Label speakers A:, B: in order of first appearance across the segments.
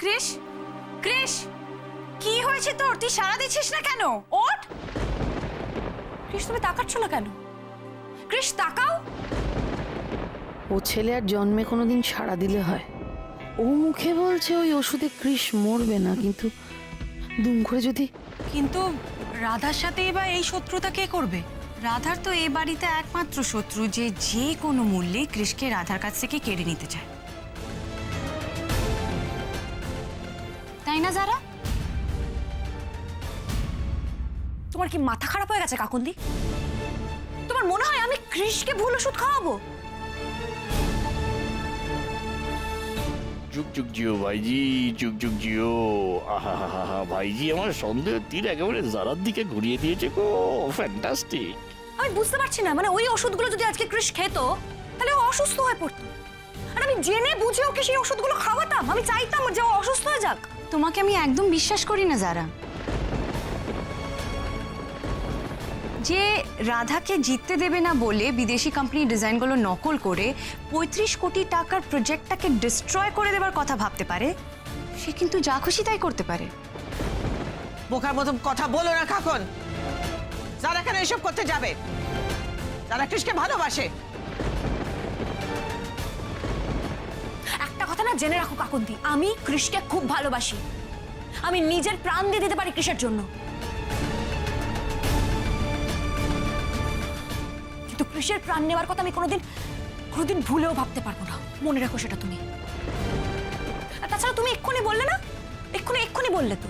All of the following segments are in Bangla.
A: ক্রিশ, ক্রিশ, কি হয়েছে তোর? তুই সাড়া দিচ্ছিস না কেন? ওঠ! ক্রিশ, তুমি তাকাচ্ছ না কেন? ক্রিশ, তাকাও।
B: ও ছেলে আর জন্মে কোনোদিন সাড়া দিলে হয়? ও মুখে বলছে ওই ওষুধে ক্রিশ মরবে না, কিন্তু দুম করে যদি...
A: কিন্তু রাধার সাথে এবার এই শত্রুতা কে করবে? রাধার তো এই বাড়িতে একমাত্র শত্রু যে কোনো মূল্যে ক্রিশকে রাধার কাছ থেকে কেড়ে নিতে চায়, তাই না যারা? তোমার কি মাথা খারাপ হয়ে গেছে কাকুন্দি? তোমার মনে হয় আমি ক্রিশকে ভুল ওষুধ খাওয়াবো?
C: যুগ যুগ জিও ভাইজি, যুগ যুগ জিও। আহা হা হা, ভাইজি আমার সন্দেহের তীর একেবারে জারার দিকে ঘুরিয়ে দিয়েছে গো। ফ্যান্টাস্টিক।
A: আমি বুঝতে পারছি না, মানে ওই ওষুধগুলো যদি আজকে ক্রিশ খেতো তাহলে ও অসুস্থ হয়ে পড়তো, আর আমি জেনে বুঝে ওকে সেই ওষুধগুলো খাওয়াতাম। আমি চাইতাম যে ও অসুস্থ হয়ে যাক। তোমাকে আমি একদম বিশ্বাস করি না যারা। যে রাধাকে জিততে দেবে না বলে বিদেশি কোম্পানির ডিজাইনগুলো নকল করে ৩৫ কোটি টাকার প্রজেক্টটাকে ডিস্ট্রয় করে দেবার কথা ভাবতে পারে, সে কিন্তু যা খুশি তাই করতে পারে।
D: বোকার মতো কথা বলো না কাকন। যারা কেন এসব করতে যাবে? যারা কৃষ্ণকে ভালোবাসে।
A: একটা কথা না জেনে রাখো কাকুন্দি, আমি কৃষকে খুব ভালোবাসি। আমি নিজের প্রাণ দিয়ে দিতে পারি কৃষের জন্য, কিন্তু কৃষের প্রাণ নেওয়ার কথা আমি কোনোদিন ভুলেও ভাবতে পারবো না। মনে রাখো সেটা তুমি। আর তাছাড়া তুমি এক্ষুনি বললে না, এক্ষুনি বললে তো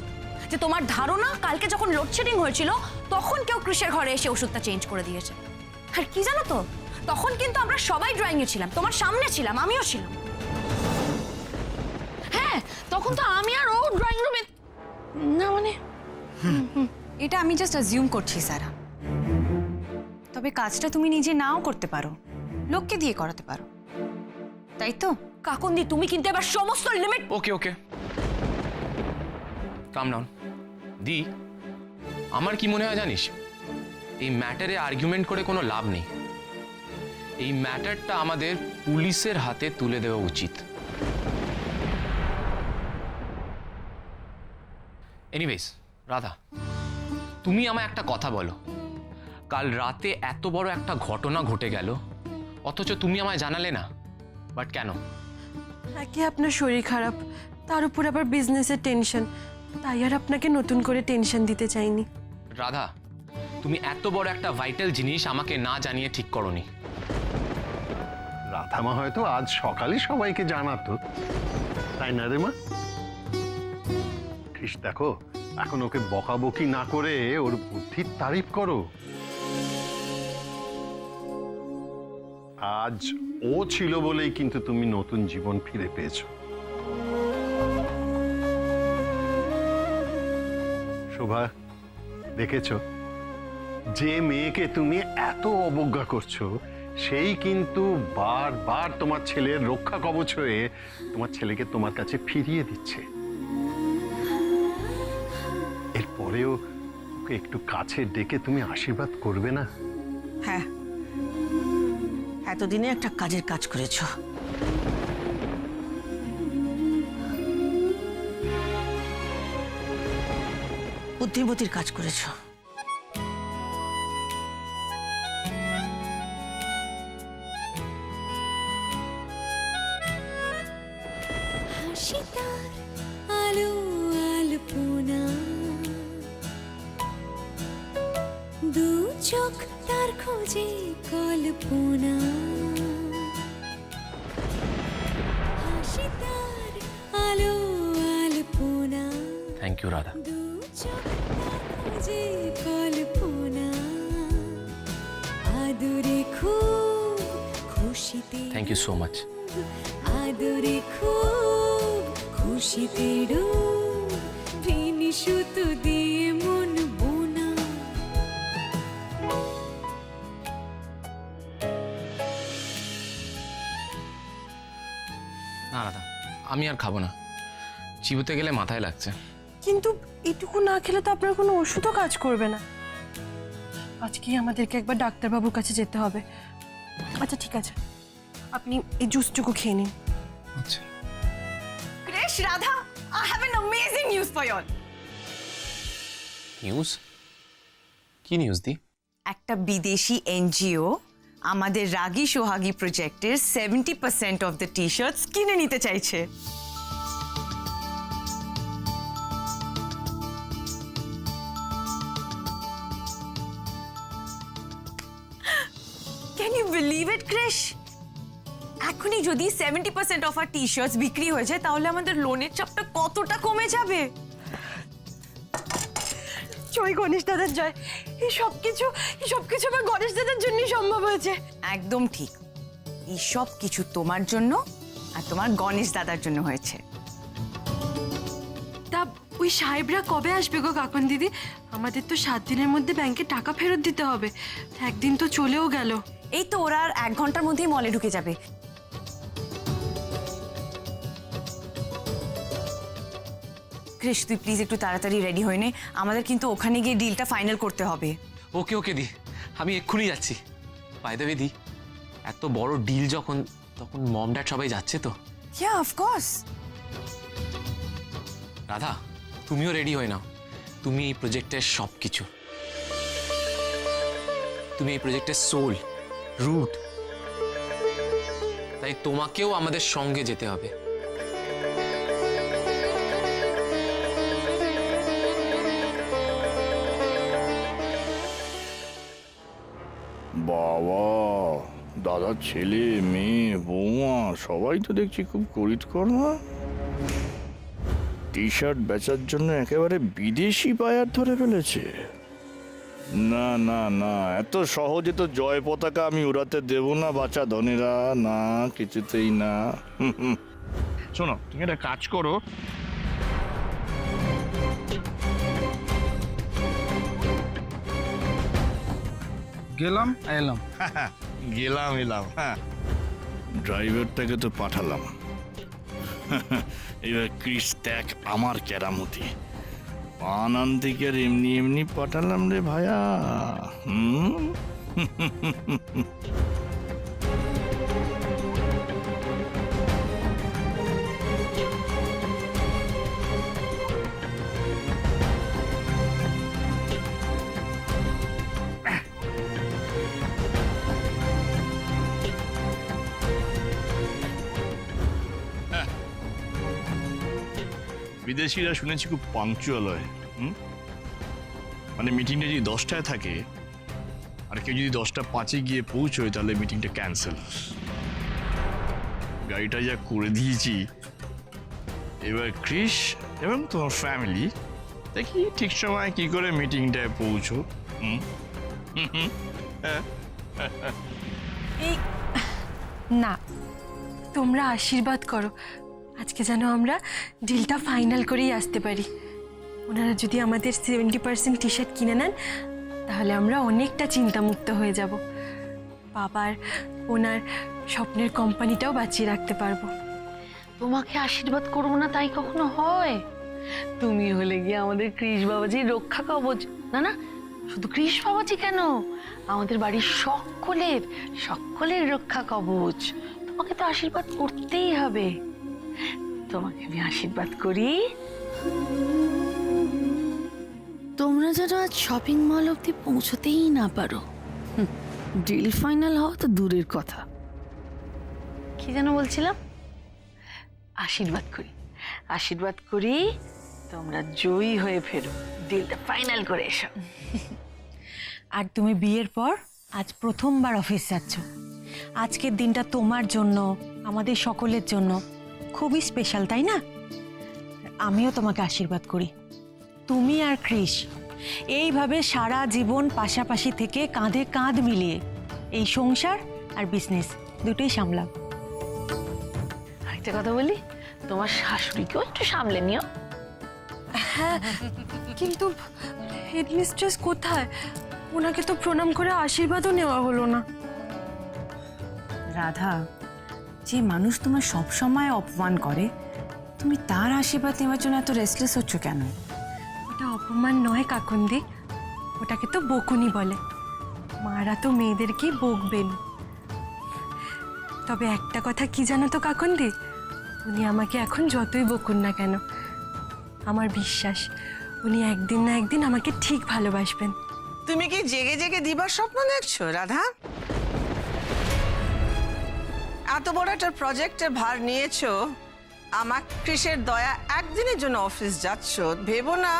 A: যে তোমার ধারণা কালকে যখন লোডশেডিং হয়েছিল তখন কেউ কৃষের ঘরে এসে ওষুধটা চেঞ্জ করে দিয়েছে। আর কি জানো তো, তখন কিন্তু আমরা সবাই ড্রয়িং এ ছিলাম, তোমার সামনে ছিলাম, আমিও ছিলাম। হ্যাঁ, তখন তো আমি আর ও ড্রয়িং রুমে না, মানে এটা আমি জাস্ট অ্যাজিউম করছি সারা। তবে কাজটা তুমি নিজে নাও করতে পারো, লোককে দিয়ে করাতে পারো, তাই তো? কাকুন্দি, তুমি কিন্তু এবার সমস্ত লিমিট...
E: ওকে ওকে, কাম ডাউন। দি, আমার কি মনে হয় জানিস, এই ম্যাটারে আর্গুমেন্ট করে কোনো লাভ নেই। এই ম্যাটারটা আমাদের পুলিশের হাতে তুলে দেওয়া উচিত। এনিওয়েজ রাধা, তুমি আমায় একটা কথা বলো, কাল রাতে এত বড় একটা ঘটনা ঘটে গেল অথচ তুমি আমায় জানালে না, বাট কেন?
F: নাকি আপনার শরীর খারাপ, তার উপর আবার বিজনেসের টেনশন, তাই আর আপনাকে নতুন করে টেনশন দিতে চাইনি।
E: রাধা, তুমি এত বড় একটা ভাইটাল জিনিস আমাকে না জানিয়ে ঠিক করোনি।
G: রাধামা হয়তো আজ সকালে সবাইকে জানাতো, তাই না রে মা? কৃষ, দেখো এখন ওকে বকাবকি না করে ওর বুদ্ধির তারিফ করো। আজ ও ছিল বলেই কিন্তু তুমি নতুন জীবন ফিরে পেয়েছো। শোভা, দেখেছো যে মেয়েকে তুমি এত অবজ্ঞা করছো সেই কিন্তু বারবার তোমার ছেলের রক্ষা কবচ হয়ে তোমার ছেলেকে তোমার কাছে ফিরিয়ে দিচ্ছে। এরপরেও ওকে একটু কাছে ডেকে তুমি আশীর্বাদ করবে না?
D: হ্যাঁ, এতদিনে একটা কাজের কাজ করেছো। বুদ্ধিমতির কাজ করেছো।
H: হাসিতার আলো আলপনা, দু চোখ তার খোঁজে কল্পনা, হাসিতার আলো আলপনা।
E: Thank you Radha.
H: দু চোখ তার খোঁজে কল্পনা, আদরে খুব খুশিতে।
E: Thank you so much.
H: আদরে খুব খুশিতে ডুব, ভিনি সুতো দিয়ে মন বোনা।
E: না রাধা, আমি আর খাবো না, চিবুতে গেলে মাথায় লাগছে।
F: কিন্তু এটুকু না খেলে তো আপনার কোনো ওষুধও কাজ করবে না। আজকেই আমাদেরকে একবার ডাক্তারবাবুর কাছে যেতে হবে। আচ্ছা ঠিক আছে, আপনি এই জুসটুকু খেয়ে নিন।
E: আচ্ছা।
A: Krish, Radha,
I: amazing news for you all.
E: News? কি নিউজ দি?
I: একটা বিদেশি এনজিও আমাদের রাগী সোহাগী প্রজেক্টের 70% অফ দ্য টি-শার্টস কিনে নিতে চাইছে। Can you believe it, Krish? এখনই যদি 70% অফ আর টি-শার্টস বিক্রি হয়ে যায় তাহলে আমাদের লোনের চাপটা কতটা কমে যাবে।
F: জয় গণেশ দাদার জয়। এই সব কিছু আমার গণেশ দাদার জন্যই সম্ভব হয়েছে।
I: একদম ঠিক, এই সব কিছু তোমার জন্য আর তোমার গণেশ দাদার জন্য হয়েছে।
F: তা ওই সাহেবরা কবে আসবে গো কাকন দিদি? আমাদের তো 7 দিনের মধ্যে ব্যাংকে টাকা ফেরত দিতে হবে। একদিন তো চলেও গেল।
I: এই তো ওরা আর 1 ঘন্টার মধ্যেই মলে ঢুকে যাবে। ক্রিশ, তুই প্লিজ একটু তাড়াতাড়ি রেডি হয়ে নে, আমাদের কিন্তু ওখানে গিয়ে ডিলটা ফাইনাল করতে হবে।
E: ওকে ওকে দি, আমি এক্ষুনি যাচ্ছি। বাই দ্য ওয়ে দি, এত বড় ডিল যখন, তখন মম ড্যাড সবাই যাচ্ছে তো?
I: ইয়া অফ কোর্স।
E: রাধা, তুমিও রেডি হয়ে নাও। তুমি এই প্রজেক্টের সব কিছু, তুমি এই প্রজেক্টের সোল, রুট, তাই তোমাকেও আমাদের সঙ্গে যেতে হবে।
C: বাবা, দাদার ছেলে মেয়ে বৌমা সবাই তো দেখছি খুব করিতকর্মা। টি শার্ট বেচার জন্য একেবারে বিদেশি বায়ার ধরে ফেলেছে। না না না, এত সহজে তো জয় পতাকা আমি উড়াতে দেব না বাচ্চা ধনেরা, না কিছুতেই না। শোনো, তুমি একটা কাজ করো,
J: গেলাম এলাম।
C: গেলাম এলাম, হ্যাঁ ড্রাইভারটাকে তো পাঠালাম। এবার ক্রিস ত্যাগ আমার কেরামতি, পান আনতে কি আর এমনি এমনি পাঠালাম রে ভাইয়া। বিদেশিরা শুনেছি খুব পাংচুয়াল হয়। মানে মিটিংটা যদি 10টায় থাকে আর কেউ যদি 10:05 গিয়ে পৌঁছয় তাহলে মিটিংটা ক্যান্সেল। গাড়িটা যা করে দিয়েছি, এবার ক্রিস এবং তোমার ফ্যামিলি দেখি ঠিক সময় কি করে মিটিংটায় পৌঁছো।
F: এই না, তোমরা আশীর্বাদ করো আজকে যেন আমরা ডিলটা ফাইনাল করেই আসতে পারি। ওনারা যদি আমাদের 70% টি শার্ট কিনে নেন তাহলে আমরা অনেকটা চিন্তামুক্ত হয়ে যাব। বাবার ওনার স্বপ্নের কোম্পানিটাও বাঁচিয়ে রাখতে পারবো।
B: তোমাকে আশীর্বাদ করবো না তাই কখনো হয়? তুমি হলে গিয়ে আমাদের কৃষ বাবাজির রক্ষা কবচ। না না, শুধু কৃষ বাবাজি কেন, আমাদের বাড়ির সকলের রক্ষা কবচ। তোমাকে তো আশীর্বাদ করতেই হবে। তোমাকে আমি আশীর্বাদ করি, তোমরা যেন আজ শপিং মল অব্দি পৌঁছতেই না পারো। ডিল ফাইনাল হওয়া তো দূরের কথা। কি যেন বলছিলাম? আশীর্বাদ করি তোমরা জয়ী হয়ে ফেরো, ডিলটা ফাইনাল করে এসো।
A: আর তুমি বিয়ের পর আজ প্রথমবার অফিস যাচ্ছ। আজকের দিনটা তোমার জন্য, আমাদের সকলের জন্য খুবই স্পেশাল, তাই না? আমিও তোমাকে আশীর্বাদ করি, তুমি আর কৃষ এইভাবে সারা জীবন পাশাপাশি থেকে কাঁধে কাঁধ মিলিয়ে এই সংসার আর বিজনেস দুটোই সামলাও।
B: একটা কথা বলি, তোমার শাশুড়িকেও একটু সামলে নিও।
F: হ্যাঁ, কিন্তু হেডমিস্ট্রেস কোথায়? ওনাকে তো প্রণাম করে আশীর্বাদও নেওয়া হলো না।
I: রাধা, যে মানুষ তোমার সব সময় অপমান করে, তুমি তার আশীর্বাদ নেওয়ার জন্য এত রেস্টলেস হচ্ছ কেন?
F: ওটা অপমান নয় কাকুন্দি, ওটাকে তো বকুনি বলে। মারা তো মেয়েদেরকেই বকবেন। তবে একটা কথা কি জানো তো কাকুন্দি, উনি আমাকে এখন যতই বকুন না কেন, আমার বিশ্বাস উনি একদিন না একদিন আমাকে ঠিক ভালোবাসবেন।
D: তুমি কি জেগে জেগে দিবার স্বপ্ন দেখছো রাধা? এত বড় একটা প্রজেক্টের ভার নিয়েছো, আমার কৃষের দয়া একদিনের জন্য অফিস যাচ্ছ, ভেবো না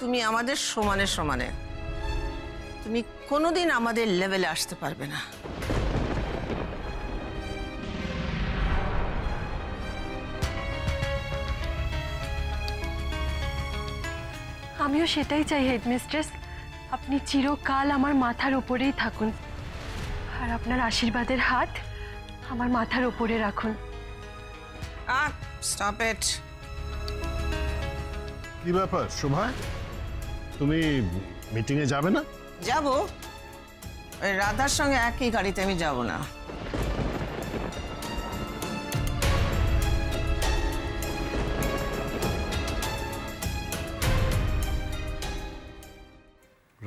D: তুমি আমাদের সমানে সমানে। তুমি কোনোদিন আমাদের লেভেলে আসতে পারবে না।
F: আমিও সেটাই চাই হেডমিস্ট্রেস, আপনি চিরকাল আমার মাথার উপরেই থাকুন আর আপনার আশীর্বাদের হাত আমার মাথার উপরে রাখুন।
D: Stop it.
G: কি ব্যাপার শোভা, তুমি মিটিংয়ে যাবে না?
D: যাব, ওই রাধার সঙ্গে একই গাড়িতে আমি যাব না।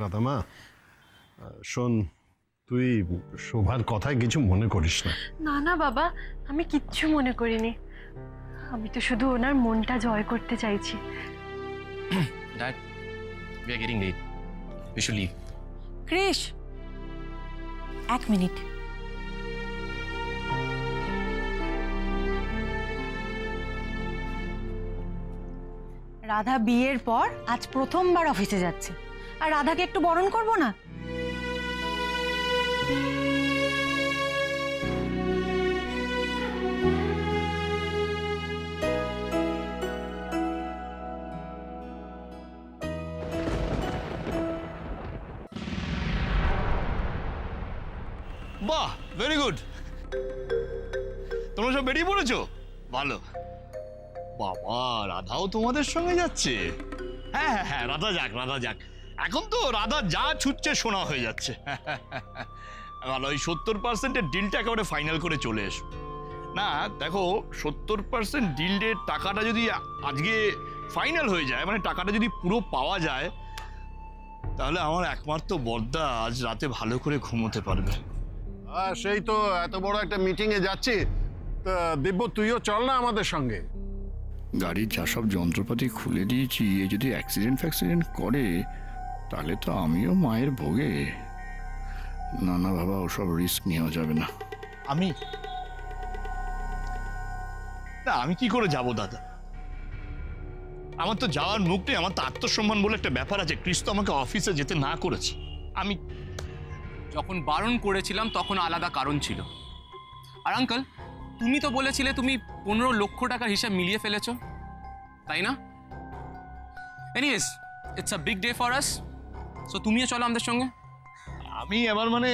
G: রাধামা, শোন, তুই শোভার কথায় কিছু মনে করিস না।
F: না না বাবা, আমি কিচ্ছু মনে করিনি, আমি তো শুধু ওনার মনটা জয় করতে চাইছি।
E: Dad, we are getting late. We should leave.
A: Krish, 1 minute. Radha বিয়ের পর আজ প্রথমবার অফিসে যাচ্ছে, আর রাধাকে একটু বরণ করব না?
C: বাহ, ভেরি গুড। তোমরা সব বেরিয়ে পড়েছো? ভালো। বাবা, রাধাও তোমাদের সঙ্গে যাচ্ছে? হ্যাঁ হ্যাঁ হ্যাঁ, রাধা যাক, রাধা যাক। এখন তো রাধা যা ছুটছে সোনা হয়ে যাচ্ছে। ভালো, ওই 70%-এর ডিলটা একেবারে ফাইনাল করে চলে এসো। না দেখো, 70% ডিলের টাকাটা যদি আজকে ফাইনাল হয়ে যায়, মানে টাকাটা যদি পুরো পাওয়া যায়, তাহলে আমার একমাত্র বর্দা আজ রাতে ভালো করে ঘুমোতে পারবে।
G: সেই তো এত বড় একটা মিটিংয়ে যাচ্ছি, তা দিব্য তুইও চল না আমাদের সঙ্গে।
C: গাড়ির যা সব যন্ত্রপাতি খুলে দিয়েছি, এ যদি অ্যাক্সিডেন্ট করে তাহলে তো আমিও মায়ের ভোগে। না না বাবা, ওসব রিস্ক নেওয়া যাবে না। আমি কি করে যাব দাদা? আমার তো যাওয়ার মুখ নেই, আমার তো আত্মসম্মান বলে একটা ব্যাপার আছে। ক্রিস তো আমাকে অফিসে যেতে না করেছে। আমি
E: যখন বারণ করেছিলাম তখন আলাদা কারণ ছিল। আর আঙ্কেল, তুমি তো বলেছিলে তুমি 15 লক্ষ টাকার হিসাব মিলিয়ে ফেলেছো, তাই না? Anyways, it's a big day for us, so তুমিও চলো আমাদের সঙ্গে।
C: আমি এবার মানে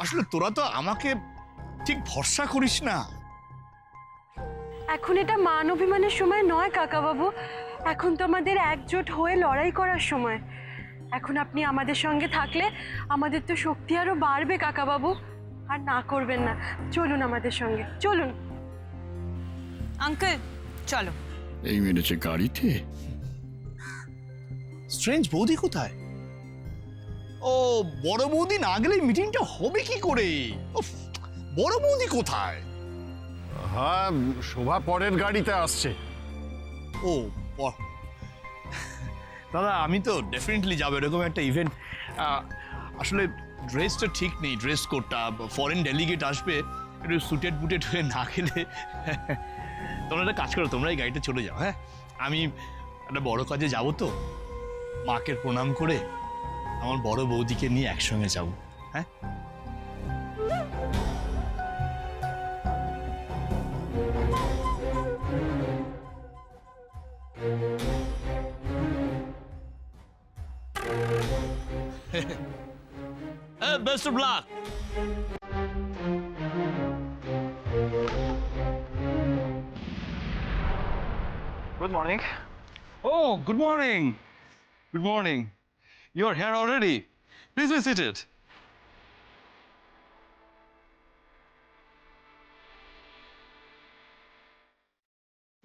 C: আসলে তোরা তো আমাকে ঠিক ভরসা করিস না।
F: এখন এটা মান অভিমানের সময় নয় কাকা বাবু, এখন তো আমাদের একজোট হয়ে লড়াই করার সময়। এখন আপনি আমাদের সঙ্গে থাকলে আমাদের তো শক্তি আরো বাড়বে কাকা বাবু। আর না করবেন না, চলুন আমাদের সঙ্গে, চলুন।
I: আঙ্কেল চলো।
C: এই মেরেছে গাড়িতে। স্ট্রেঞ্জ বৌদি কোথায়? ও, বড় বৌদি না গেলে মিটিংটা হবে কি করে? উফ, বড় বৌদি কোথায়?
G: হ্যাঁ, শোভা পরের গাড়িতে আসছে।
C: ও, দাদা আমি তো ডেফিনেটলি যাবো এরকম একটা ইভেন্ট। আসলে ড্রেসটা ঠিক নেই, ড্রেস কোডটা। ফরেন ডেলিগেট আসবে, একটু সুটেড বুটেড হয়ে না গেলে। তোমরা একটা কাজ করো, তোমরা এই গাড়িতে চলে যাও। হ্যাঁ, আমি একটা বড় কাজে যাবো তো, মাকে প্রণাম করে আমার বড় বৌদিকে নিয়ে একসঙ্গে যাবো। হ্যাঁ, best of luck.
J: Good morning. Oh, good morning. Good morning. You're here already. Please be seated.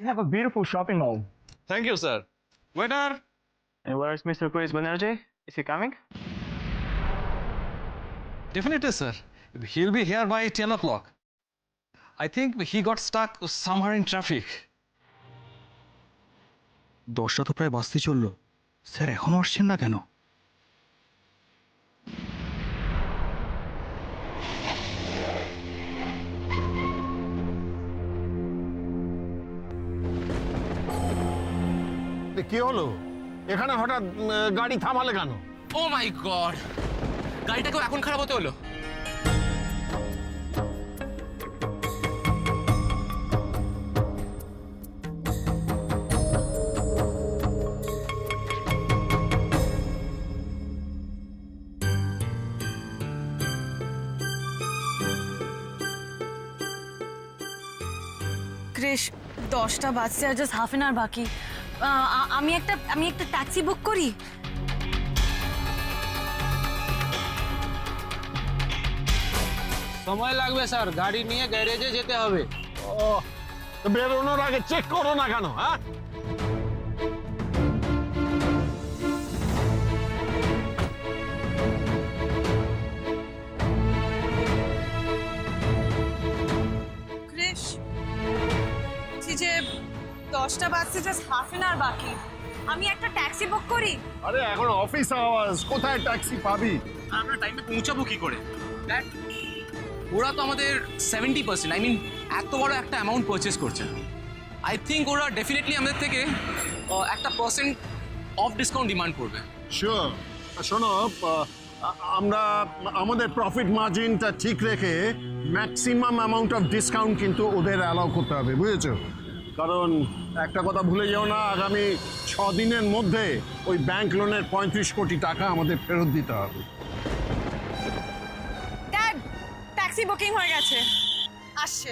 K: You have a beautiful shopping mall.
J: Thank you, sir. Waiter.
K: And where is Mr. Chris Banerjee? Is he coming?
J: Definitely, sir. He'll be here by 10 o'clock. I think he got stuck somewhere in traffic. 10টা তো প্রায় বাজতে চললো, স্যার এখনো আসছেন না কেন?
G: কি হলো এখানে হঠাৎ গাড়ি থামালে কেন?
E: ও মাই গড, গাড়িটাকেও এখন খারাপ হতে হলো?
I: ক্রিশ 10টা বাজতে আর জাস্ট হাফ অ্যান আওয়ার বাকি। আমি একটা ট্যাক্সি বুক করি।
K: সময় লাগবে স্যার, গাড়ি নিয়ে গ্যারেজে যেতে হবে।
G: ও তো বেরোনোর আগে চেক করো না কেন? হ্যাঁ,
I: ক্রিশ যে 10টা বাজতে জাস্ট হাফ অ্যান আওয়ার বাকি, আমি একটা ট্যাক্সি বুক করি।
G: আরে এখন অফিস আওয়ার্স, কোথায় ট্যাক্সি পাবি?
E: আমরা টাইমে পৌঁছাবো কি করে? Dad, ওরা তো আমাদের 70%, আই মিন এত বড় একটা অ্যামাউন্ট পারচেস করছে। আই থিঙ্ক ওরা ডেফিনেটলি আমাদের থেকে একটা % অফ ডিসকাউন্ট ডিমান্ড করবে।
G: শিওর। শোনো, আমরা আমাদের প্রফিট মার্জিনটা ঠিক রেখে ম্যাক্সিমাম অ্যামাউন্ট অফ ডিসকাউন্ট কিন্তু ওদের অ্যালাউ করতে হবে, বুঝেছো? কারণ একটা কথা ভুলে যেও না, আগামী 6 দিনের মধ্যে ওই ব্যাংক লোনের 35 কোটি টাকা আমাদের ফেরত দিতে হবে।
I: ড্যাড, ট্যাক্সি বুকিং হয়ে গেছে, আসছে।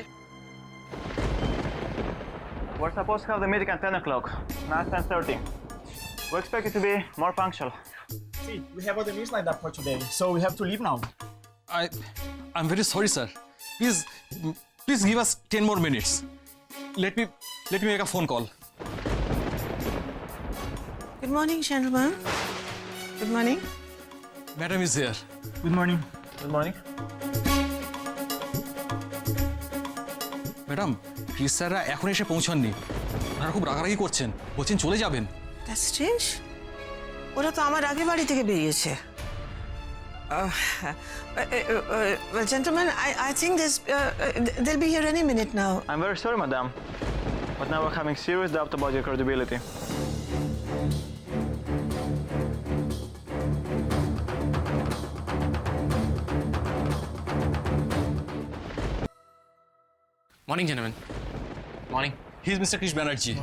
K: We're supposed to have the meeting at 10 o'clock. Now it's 10:30. We expect it to be more punctual.
L: See, we have other meetings lined up for today, so we have to leave now.
J: I'm very sorry, sir. Please give us 10 more minutes. Let me make a phone call.
D: Good morning, gentlemen. Good morning.
J: Madam is here.
L: Good morning. Good morning.
J: Madam, Chris স্যাররা এখন এসে পৌঁছাননি। ওনারা খুব রাগারাগি করছেন, বলছেন চলে যাবেন।
D: That's strange. ওরা তো আমার আগে বাড়ি থেকে বেরিয়েছে। Well, gentlemen, I think they'll be here any minute now.
K: I'm very sorry, madam, but now we're having serious doubt about your credibility.
E: Morning, gentlemen. Morning.
J: He's Mr. Krish Banerjee.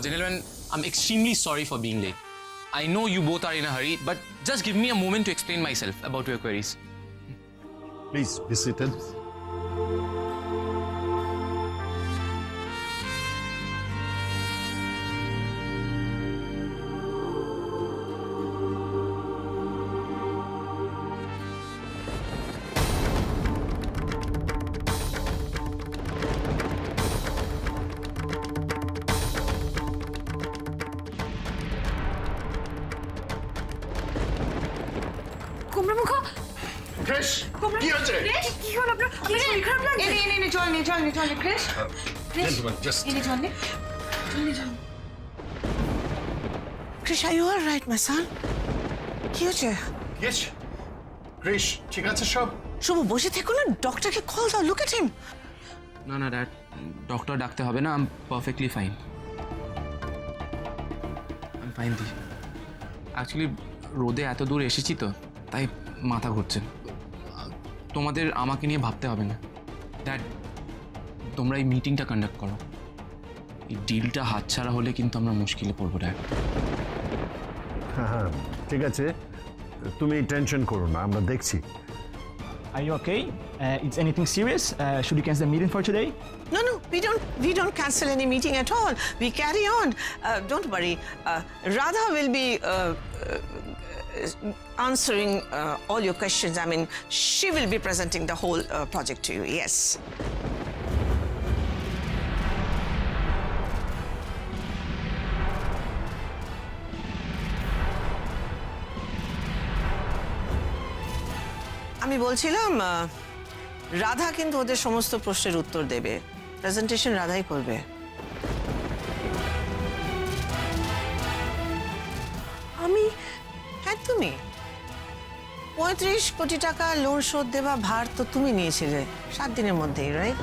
E: Gentlemen, I'm extremely sorry for being late. I know you both are in a hurry, but just give me a moment to explain myself about your queries.
G: Please be seated.
I: কুমড়োমুখ,
G: ক্রিশ, কি হয়েছে?
I: কি হলো আপনার? কি শরীর খারাপ লাগছে? এই জল নে ক্রিশ।
G: Gentlemen, just
I: এই জল নে।
D: Krish, are you all right, my son? কি হয়েছে?
G: yes. ক্রিশ, ঠিক আছে সব?
D: শুভ, বসে থেকো না, ডক্টরকে কল দাও, look at him.
E: না, ড্যাড, ডক্টর ডাকতে হবে না, I'm perfectly fine. I'm fine, the. Actually রোদে এত দূর এসেছি তো, তাই মাথা ঘুরছে। তোমাদের আমাকে নিয়ে ভাবতে হবে না। ড্যাড, তোমরা এই মিটিংটা কন্ডাক্ট করো। এই ডিলটা হাতছাড়া হলে কিন্তু আমরা মুশকিলে পড়বো, ড্যাড।
G: হ্যাঁ, ঠিক আছে, তুমি টেনশন করো না, আমরা দেখছি।
L: Are you okay? Is anything serious? Should we cancel the meeting for today?
D: No, we don't cancel any meeting at all. We carry on. Don't worry. Radha will be answering all your questions. I mean, she will be presenting the whole project to you, yes. আমি বলছিলাম, রাধা কিন্তু ওদের সমস্ত প্রশ্নের উত্তর দেবে। প্রেজেন্টেশন রাধাই করবে। তুমি 35 কোটি টাকা লোন শোধ দেওয়া ভার তো তুমি নিয়েছিলে 7 দিনের মধ্যেই, রাইট?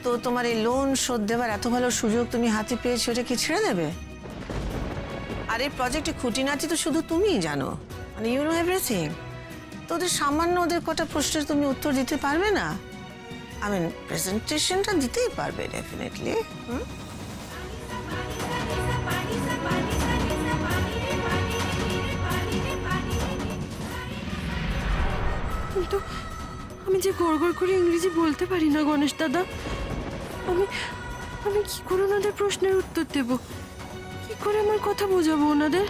D: তো তোমার এই লোন শোধ দেওয়ার এত ভালো সুযোগ তুমি হাতে পেয়েছো, ওটা কি ছেড়ে দেবে? আর এই প্রজেক্টে খুঁটিনাটি তো শুধু তুমিই জানো, মানে ইউ নো এভরিথিং। তো ওদের সামান্য ওদের কটা প্রশ্নের তুমি উত্তর দিতে পারবে না? আই মিন প্রেজেন্টেশনটা দিতেই পারবে ডেফিনেটলি।
F: কিন্তু আমি যে গড়গড় করে ইংরেজি বলতে পারি না গণেশ দাদা, আমি আমি কি করে ওনাদের প্রশ্নের উত্তর দেব? কি করে আমার কথা বোঝাবো ওনাদের?